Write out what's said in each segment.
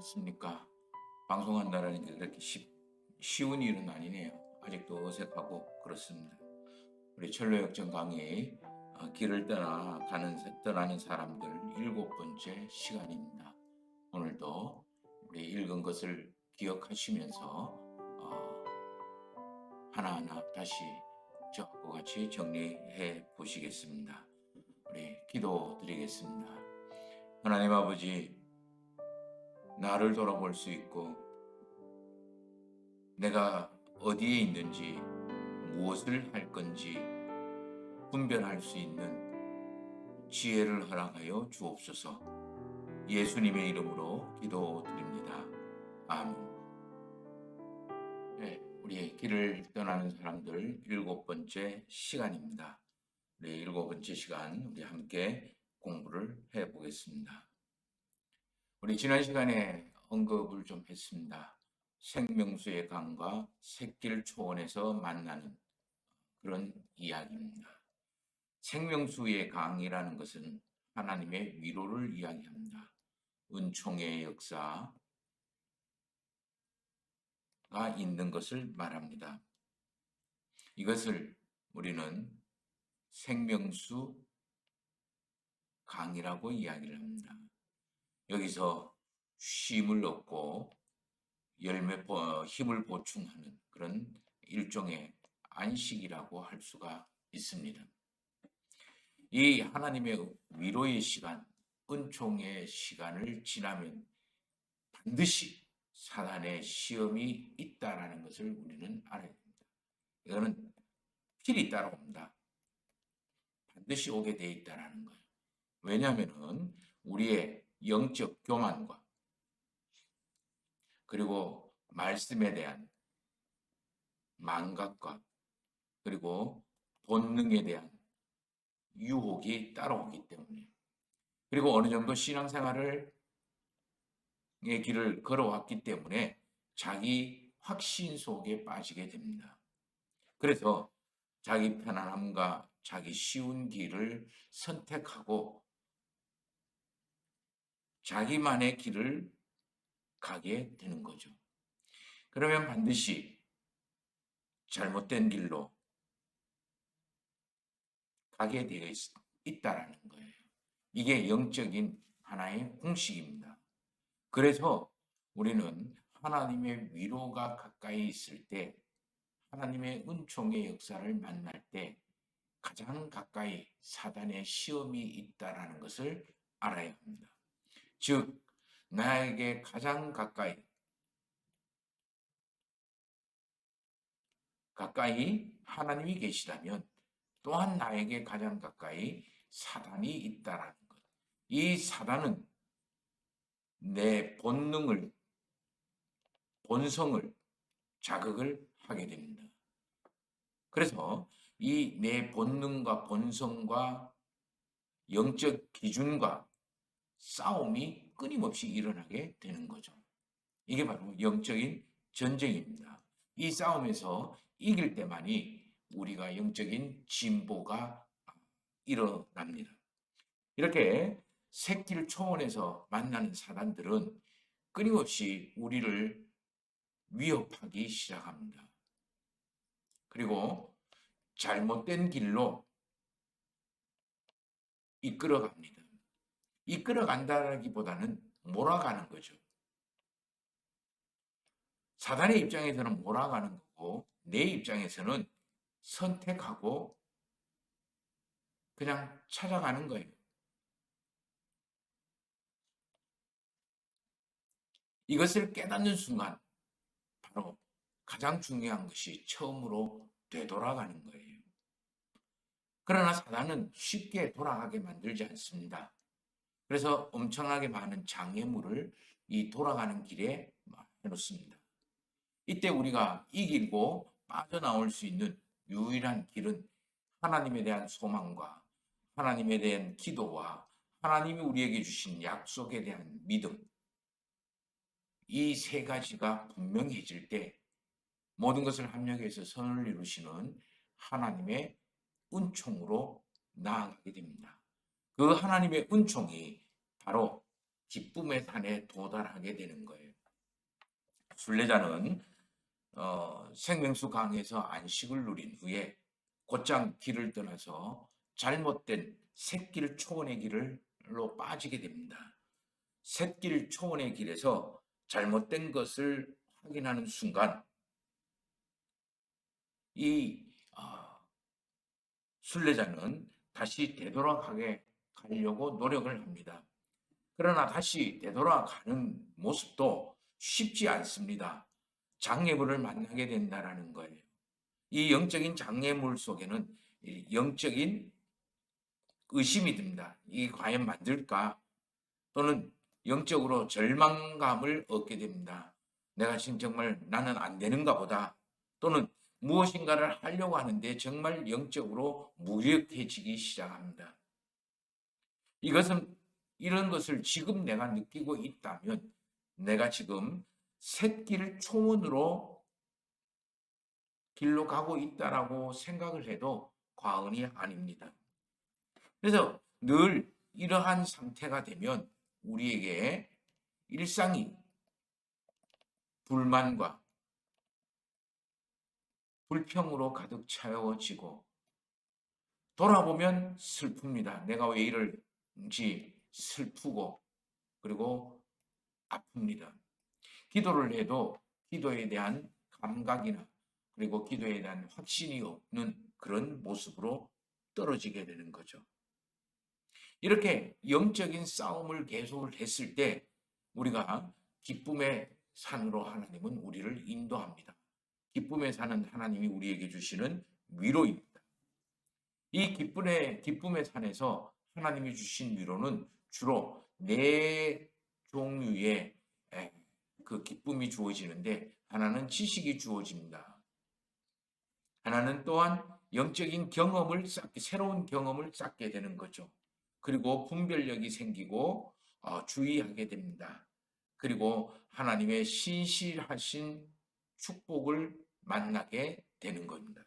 않습니까? 방송한다는 게 그렇게 쉬운 일은 아니네요. 아직도 어색하고 그렇습니다. 우리 철로역정 강의 길을 떠나는 사람들 7번째 시간입니다. 오늘도 우리 읽은 것을 기억하시면서 하나하나 다시 저하고 같이 정리해 보시겠습니다. 우리 기도 드리겠습니다. 하나님 아버지, 나를 돌아볼 수 있고 내가 어디에 있는지 무엇을 할 건지 분별할 수 있는 지혜를 허락하여 주옵소서. 예수님의 이름으로 기도드립니다. 아멘. 네, 우리의 길을 떠나는 사람들 7번째 시간입니다. 우리 7번째 시간 우리 함께 공부를 해보겠습니다. 우리 지난 시간에 언급을 좀 했습니다. 생명수의 강과 샛길 초원에서 만나는 그런 이야기입니다. 생명수의 강이라는 것은 하나님의 위로를 이야기합니다. 은총의 역사가 있는 것을 말합니다. 이것을 우리는 생명수 강이라고 이야기를 합니다. 여기서 쉼을 얻고 힘을 보충하는 그런 일종의 안식이라고 할 수가 있습니다. 이 하나님의 위로의 시간, 은총의 시간을 지나면 반드시 사단의 시험이 있다라는 것을 우리는 알아야 됩니다. 이거는 필히 따라옵니다. 반드시 오게 돼 있다라는 거예요. 왜냐하면 우리의 영적 교만과 그리고 말씀에 대한 망각과 그리고 본능에 대한 유혹이 따라오기 때문에, 그리고 어느 정도 신앙생활의 길을 걸어왔기 때문에 자기 확신 속에 빠지게 됩니다. 그래서 자기 편안함과 자기 쉬운 길을 선택하고 자기만의 길을 가게 되는 거죠. 그러면 반드시 잘못된 길로 가게 되어 있다라는 거예요. 이게 영적인 하나의 공식입니다. 그래서 우리는 하나님의 위로가 가까이 있을 때, 하나님의 은총의 역사를 만날 때 가장 가까이 사단의 시험이 있다라는 것을 알아야 합니다. 즉, 나에게 가장 가까이 하나님이 계시다면 또한 나에게 가장 가까이 사단이 있다라는 것. 이 사단은 내 본성을 자극을 하게 됩니다. 그래서 이 내 본능과 본성과 영적 기준과 싸움이 끊임없이 일어나게 되는 거죠. 이게 바로 영적인 전쟁입니다. 이 싸움에서 이길 때만이 우리가 영적인 진보가 일어납니다. 이렇게 새길 초원에서 만나는 사단들은 끊임없이 우리를 위협하기 시작합니다. 그리고 잘못된 길로 이끌어갑니다. 이끌어간다기보다는 몰아가는 거죠. 사단의 입장에서는 몰아가는 거고, 내 입장에서는 선택하고 그냥 찾아가는 거예요. 이것을 깨닫는 순간 바로 가장 중요한 것이 처음으로 되돌아가는 거예요. 그러나 사단은 쉽게 돌아가게 만들지 않습니다. 그래서 엄청나게 많은 장애물을 이 돌아가는 길에 해놓습니다. 이때 우리가 이기고 빠져나올 수 있는 유일한 길은 하나님에 대한 소망과 하나님에 대한 기도와 하나님이 우리에게 주신 약속에 대한 믿음, 이 세 가지가 분명해질 때 모든 것을 합력해서 선을 이루시는 하나님의 은총으로 나아가게 됩니다. 그 하나님의 은총이 바로 기쁨의 산에 도달하게 되는 거예요. 순례자는 생명수 강에서 안식을 누린 후에 곧장 길을 떠나서 잘못된 샛길 초원의 길로 빠지게 됩니다. 샛길 초원의 길에서 잘못된 것을 확인하는 순간 이 순례자는 다시 되돌아가려고 노력을 합니다. 그러나 다시 되돌아가는 모습도 쉽지 않습니다. 장애물을 만나게 된다는 거예요. 이 영적인 장애물 속에는 영적인 의심이 듭니다. 이게 과연 맞을까? 또는 영적으로 절망감을 얻게 됩니다. 내가 지금 정말 나는 안 되는가 보다. 또는 무엇인가를 하려고 하는데 정말 영적으로 무력해지기 시작합니다. 이런 것을 지금 내가 느끼고 있다면 내가 지금 샛길 초원으로 길로 가고 있다라고 생각을 해도 과언이 아닙니다. 그래서 늘 이러한 상태가 되면 우리에게 일상이 불만과 불평으로 가득 채워지고 돌아보면 슬픕니다. 내가 왜 이럴지 슬프고 그리고 아픕니다. 기도를 해도 기도에 대한 감각이나 그리고 기도에 대한 확신이 없는 그런 모습으로 떨어지게 되는 거죠. 이렇게 영적인 싸움을 계속을 했을 때 우리가 기쁨의 산으로 하나님은 우리를 인도합니다. 기쁨의 산은 하나님이 우리에게 주시는 위로입니다. 이 기쁨의 산에서 하나님이 주신 위로는 주로 네 종류의 그 기쁨이 주어지는데 하나는 지식이 주어집니다. 하나는 또한 영적인 경험을 새로운 경험을 쌓게 되는 거죠. 그리고 분별력이 생기고 주의하게 됩니다. 그리고 하나님의 신실하신 축복을 만나게 되는 겁니다.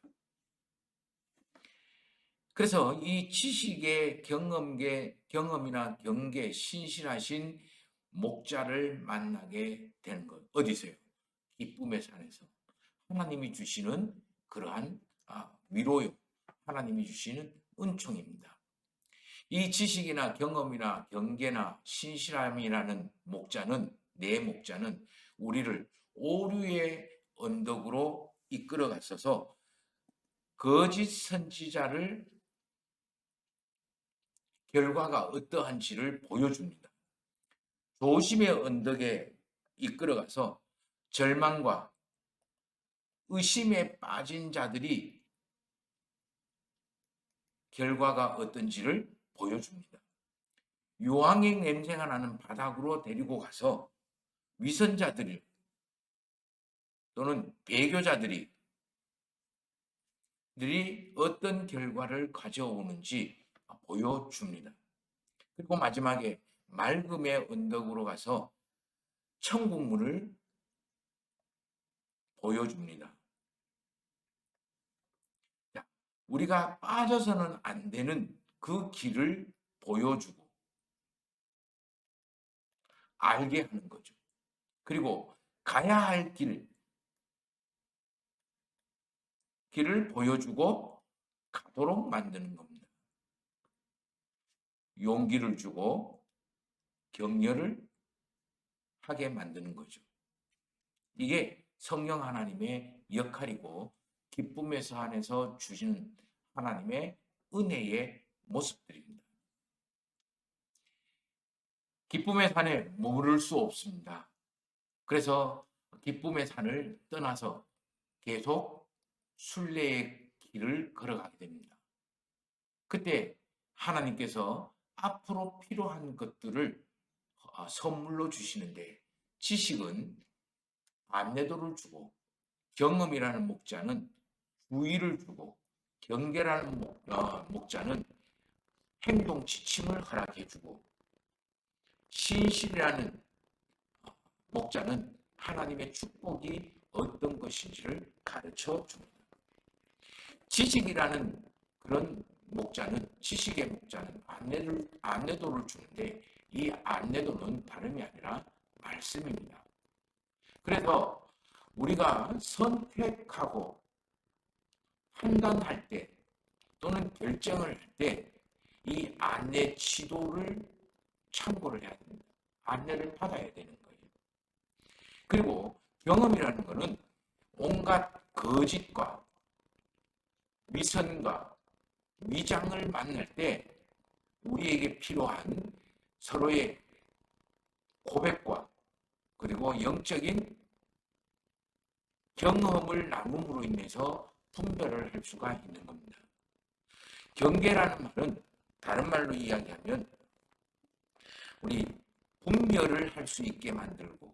그래서 이 지식의 경험이나 경계, 신실하신 목자를 만나게 되는 것. 어디서요? 기쁨의 산에서. 하나님이 주시는 그러한 위로요. 하나님이 주시는 은총입니다. 이 지식이나 경험이나 경계나 신실함이라는 목자는, 내 목자는 우리를 오류의 언덕으로 이끌어 갔어서 거짓 선지자를 결과가 어떠한지를 보여줍니다. 조심의 언덕에 이끌어가서 절망과 의심에 빠진 자들이 결과가 어떤지를 보여줍니다. 유황의 냄새가 나는 바닥으로 데리고 가서 위선자들 또는 배교자들이 어떤 결과를 가져오는지 보여줍니다. 그리고 마지막에 맑음의 언덕으로 가서 천국문을 보여줍니다. 우리가 빠져서는 안 되는 그 길을 보여주고 알게 하는 거죠. 그리고 가야 할 길을 보여주고 가도록 만드는 겁니다. 용기를 주고 격려를 하게 만드는 거죠. 이게 성령 하나님의 역할이고 기쁨의 산에서 주시는 하나님의 은혜의 모습들입니다. 기쁨의 산에 머무를 수 없습니다. 그래서 기쁨의 산을 떠나서 계속 순례의 길을 걸어가게 됩니다. 그때 하나님께서 앞으로 필요한 것들을 선물로 주시는데 지식은 안내도를 주고 경험이라는 목자는 주의를 주고 경계라는 목자는 행동 지침을 허락해 주고 신실이라는 목자는 하나님의 축복이 어떤 것인지를 가르쳐 줍니다. 지식이라는 그런 목자는 지식의 목자는 안내도를 주는데 이 안내도는 다름이 아니라 말씀입니다. 그래서 우리가 선택하고 판단할 때 또는 결정을 할 때 이 안내 지도를 참고를 해야 됩니다. 안내를 받아야 되는 거예요. 그리고 경험이라는 것은 온갖 거짓과 위선과 위장을 만날 때 우리에게 필요한 서로의 고백과 그리고 영적인 경험을 나눔으로 인해서 분별을 할 수가 있는 겁니다. 경계라는 말은 다른 말로 이야기하면 우리 분별을 할 수 있게 만들고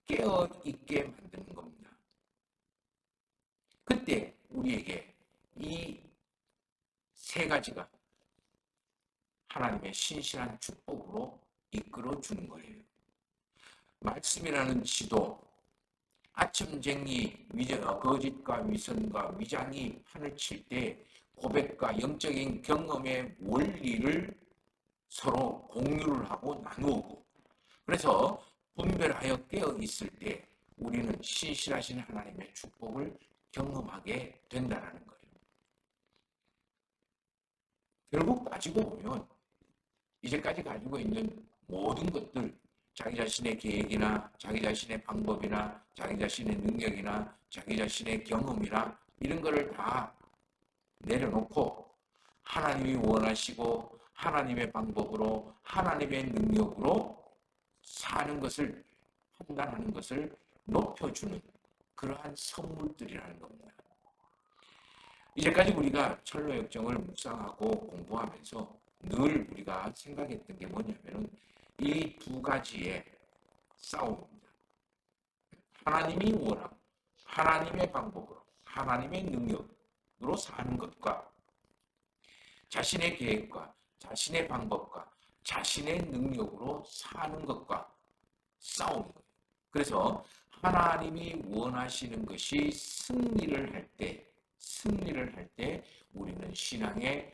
깨어 있게 만드는 겁니다. 그때 우리에게 이 세 가지가 하나님의 신실한 축복으로 이끌어 주는 거예요. 말씀이라는 지도, 아첨쟁이 거짓과 위선과 위장이 판을 칠 때 고백과 영적인 경험의 원리를 서로 공유를 하고 나누고, 그래서 분별하여 깨어 있을 때 우리는 신실하신 하나님의 축복을 경험하게 된다는 거예요. 결국 따지고 보면 이제까지 가지고 있는 모든 것들, 자기 자신의 계획이나 자기 자신의 방법이나 자기 자신의 능력이나 자기 자신의 경험이나 이런 거를 다 내려놓고 하나님이 원하시고 하나님의 방법으로 하나님의 능력으로 사는 것을 판단하는 것을 높여주는 그러한 선물들이라는 겁니다. 이제까지 우리가 철로 역정을 묵상하고 공부하면서 늘 우리가 생각했던 게 뭐냐면은 이 두 가지의 싸움입니다. 하나님이 원하고 하나님의 방법으로 하나님의 능력으로 사는 것과 자신의 계획과 자신의 방법과 자신의 능력으로 사는 것과 싸우는 거예요. 그래서 하나님이 원하시는 것이 승리를 할 때 우리는 신앙의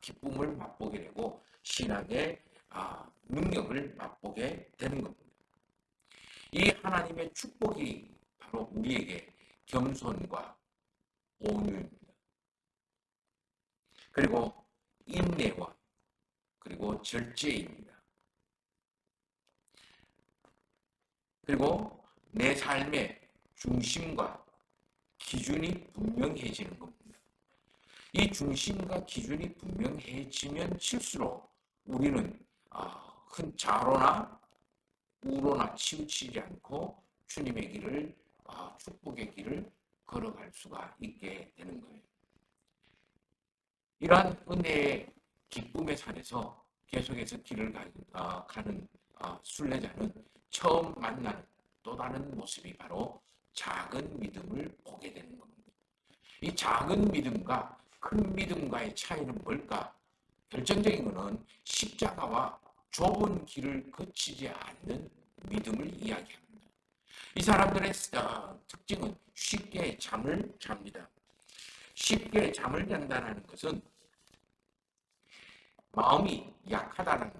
기쁨을 맛보게 되고 신앙의 능력을 맛보게 되는 겁니다. 이 하나님의 축복이 바로 우리에게 겸손과 온유입니다. 그리고 인내와 그리고 절제입니다. 그리고 내 삶의 중심과 기준이 분명해지는 겁니다. 이 중심과 기준이 분명해지면 칠수록 우리는 자로나 우로나 치우치지 않고 주님의 길을 축복의 길을 걸어갈 수가 있게 되는 거예요. 이러한 은혜의 기쁨의 산에서 계속해서 길을 가는 순례자는 처음 만나는 또 다른 모습이 바로 작은 믿음을 보게 되는 겁니다. 이 작은 믿음과 큰 믿음과의 차이는 뭘까? 결정적인 것은 십자가와 좁은 길을 거치지 않는 믿음을 이야기합니다. 이 사람들의 특징은 쉽게 잠을 잡니다. 쉽게 잠을 잔다는 것은 마음이 약하다는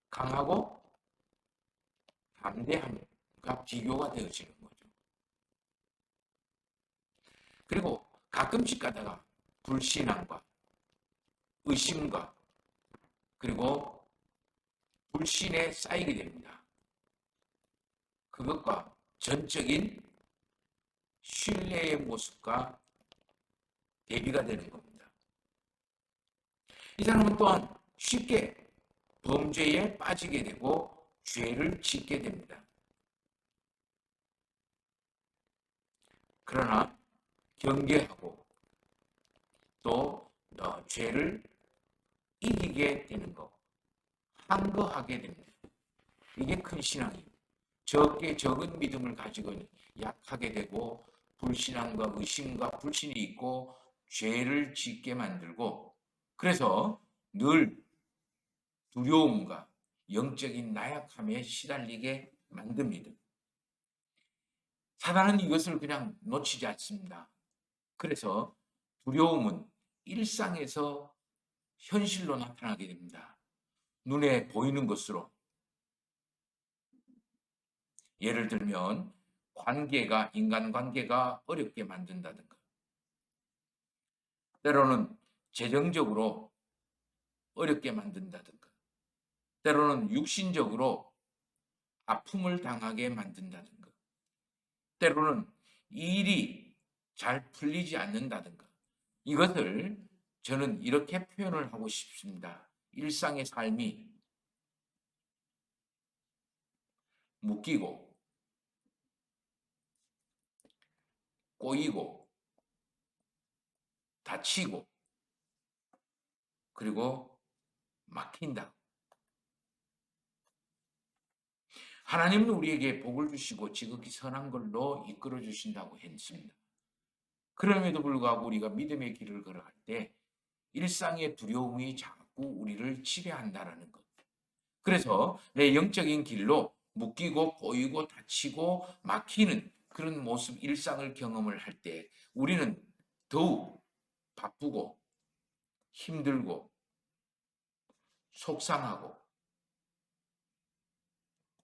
강하고 담대함과 비교가 되어지는 거죠. 그리고 가끔씩 가다가 불신앙과 의심과 그리고 불신에 쌓이게 됩니다. 그것과 전적인 신뢰의 모습과 대비가 되는 겁니다. 이 사람은 또한 쉽게 범죄에 빠지게 되고 죄를 짓게 됩니다. 그러나 경계하고 또 죄를 이기게 되는 것, 항거하게 됩니다. 이게 큰 신앙이에요. 적은 믿음을 가지고 약하게 되고 불신앙과 의심과 불신이 있고 죄를 짓게 만들고 그래서 늘 두려움과 영적인 나약함에 시달리게 만듭니다. 사단은 이것을 그냥 놓치지 않습니다. 그래서 두려움은 일상에서 현실로 나타나게 됩니다. 눈에 보이는 것으로. 예를 들면 인간관계가 어렵게 만든다든가, 때로는 재정적으로 어렵게 만든다든가, 때로는 육신적으로 아픔을 당하게 만든다든가, 때로는 일이 잘 풀리지 않는다든가. 이것을 저는 이렇게 표현을 하고 싶습니다. 일상의 삶이 묶이고 꼬이고 다치고 그리고 막힌다. 하나님은 우리에게 복을 주시고 지극히 선한 걸로 이끌어 주신다고 했습니다. 그럼에도 불구하고 우리가 믿음의 길을 걸어갈 때 일상의 두려움이 자꾸 우리를 지배한다라는 것. 그래서 내 영적인 길로 묶이고 꼬이고 다치고 막히는 그런 모습, 일상을 경험을 할 때 우리는 더욱 바쁘고 힘들고 속상하고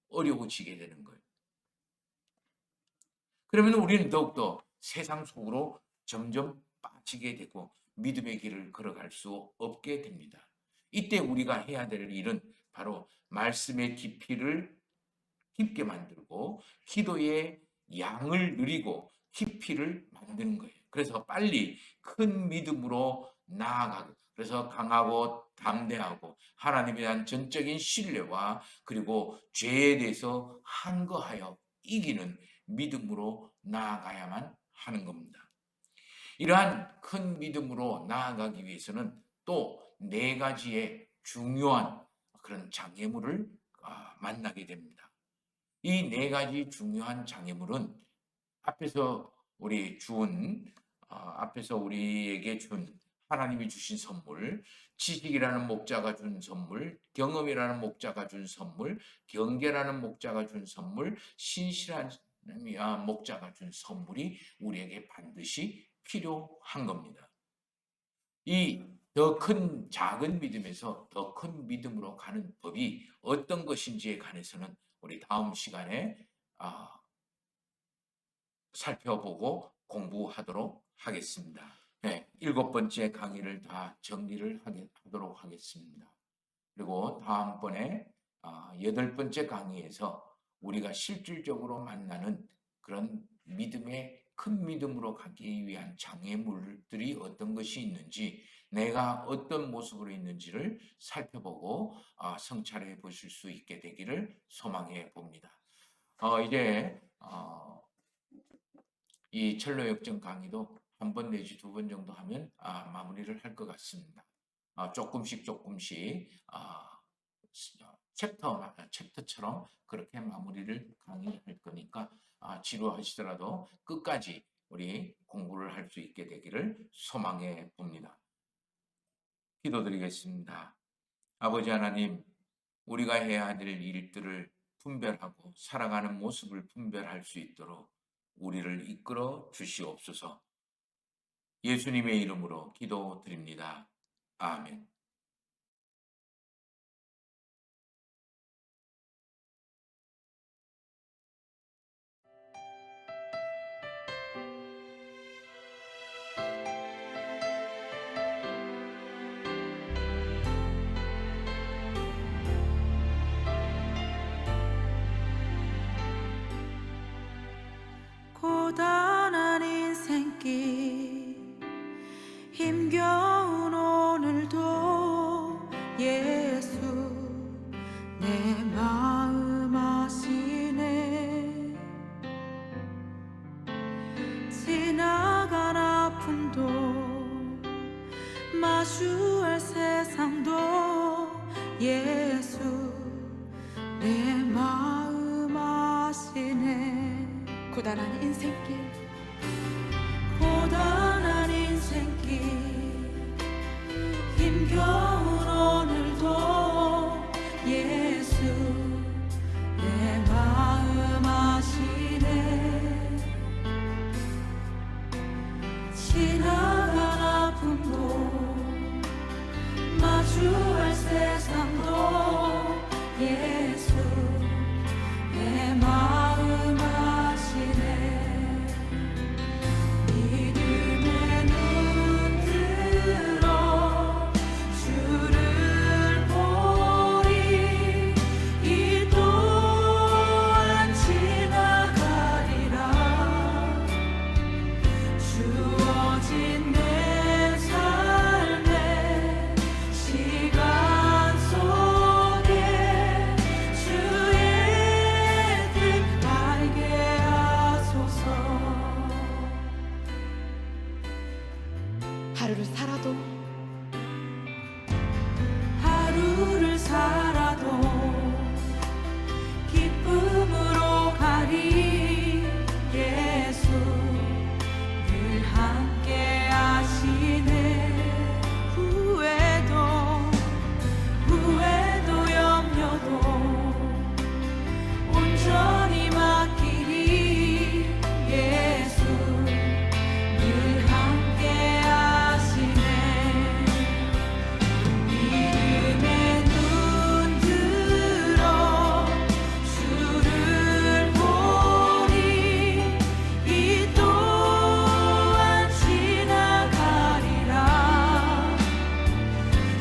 어려워지게 되는 거예요. 그러면 우리는 더욱더 세상 속으로 점점 빠지게 되고 믿음의 길을 걸어갈 수 없게 됩니다. 이때 우리가 해야 될 일은 바로 말씀의 깊이를 깊게 만들고 기도의 양을 늘리고 깊이를 만드는 거예요. 그래서 빨리 큰 믿음으로 나아가고, 그래서 강하고 담대하고 하나님에 대한 전적인 신뢰와 그리고 죄에 대해서 항거하여 이기는 믿음으로 나아가야만 하는 겁니다. 이러한 큰 믿음으로 나아가기 위해서는 또 네 가지의 중요한 그런 장애물을 만나게 됩니다. 이 네 가지 중요한 장애물은 앞에서 앞에서 우리에게 준 하나님이 주신 선물, 지식이라는 목자가 준 선물, 경험이라는 목자가 준 선물, 경계라는 목자가 준 선물, 신실한 목자가 준 선물이 우리에게 반드시 필요한 겁니다. 이 더 큰 작은 믿음에서 더 큰 믿음으로 가는 법이 어떤 것인지에 관해서는 우리 다음 시간에 살펴보고 공부하도록 하겠습니다. 네, 7번째 강의를 다 정리를 하도록 하겠습니다. 그리고 다음번에 8번째 강의에서 우리가 실질적으로 만나는 그런 큰 믿음으로 가기 위한 장애물들이 어떤 것이 있는지, 내가 어떤 모습으로 있는지를 살펴보고 성찰해 보실 수 있게 되기를 소망해 봅니다. 이제 이 첼로 역정 강의도 한 번 내지 2번 정도 하면 마무리를 할 것 같습니다. 조금씩 챕터처럼 그렇게 마무리를 강의할 거니까 지루하시더라도 끝까지 우리 공부를 할 수 있게 되기를 소망해 봅니다. 기도드리겠습니다. 아버지 하나님, 우리가 해야 될 일들을 분별하고 살아가는 모습을 분별할 수 있도록 우리를 이끌어 주시옵소서. 예수님의 이름으로 기도드립니다. 아멘. 고단한 인생길 힘겨운 오늘도 예수 내 마음 아시네. 지나간 아픔도 마주할 세상도 예수 내 마음 아시네. 고단한 인생길 힘겨운 오늘도 예수 내 마음 아시네. 지나간 아픔도 하루를 살아도 기쁨으로 가리. 예수 늘 함께 하시네. 후회도 염려도 온전히 맡기리. 예수 늘 함께 하시네. 믿음의 눈 들어 주를 보리. 이 또한 지나가리라.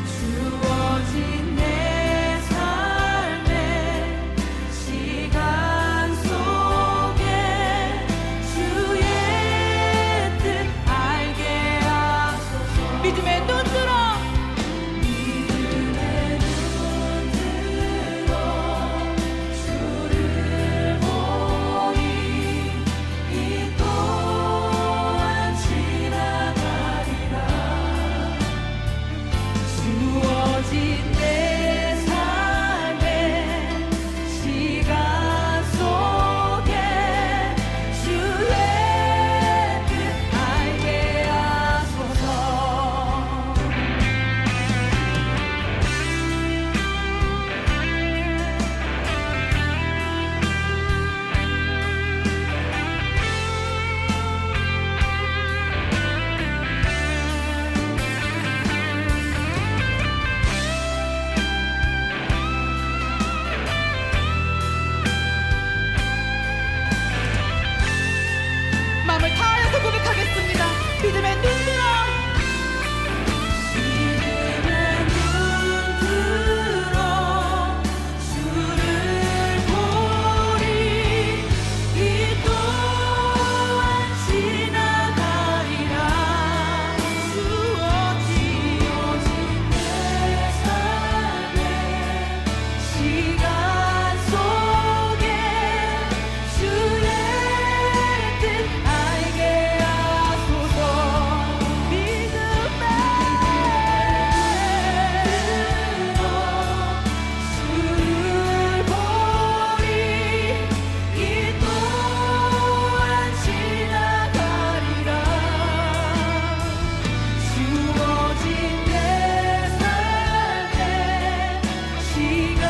주어진 내 삶의 시간 속에 주의 뜻 알게 하소서. 믿음의 눈 들어 주를 보리. 이 또한 지나가리라. 주어진 내 삶의 시간 속에 주의 뜻 알게 하소서. 마음을 다하여서 고백하겠습니다. 믿음의 눈 들어 믿음의 눈 들어 주를 보리. 이 또한 지나가리라. 주어진 내 삶의 시간 속에 주의 뜻 알게 하소서. 믿음의 주를 보리. 이 또한 지나가리라. 주어진 내 삶의 시간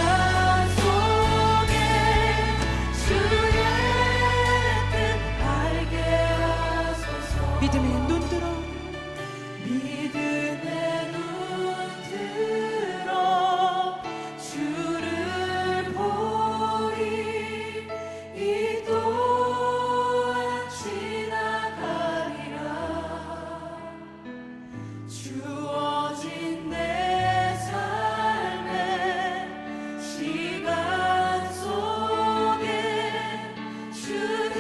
속에 주의 뜻 알게 하소서. 믿음의 눈 들어 믿음의 눈 들어 주를 보리. 이 또한 지나가리라. 주어진 내 삶의 시간 속에 주의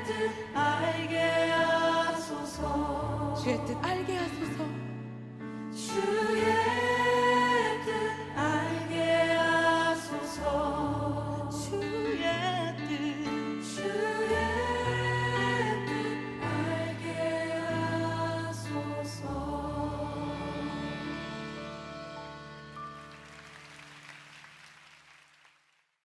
뜻 알게 하소서. 주의 뜻 알게 하소서. 주의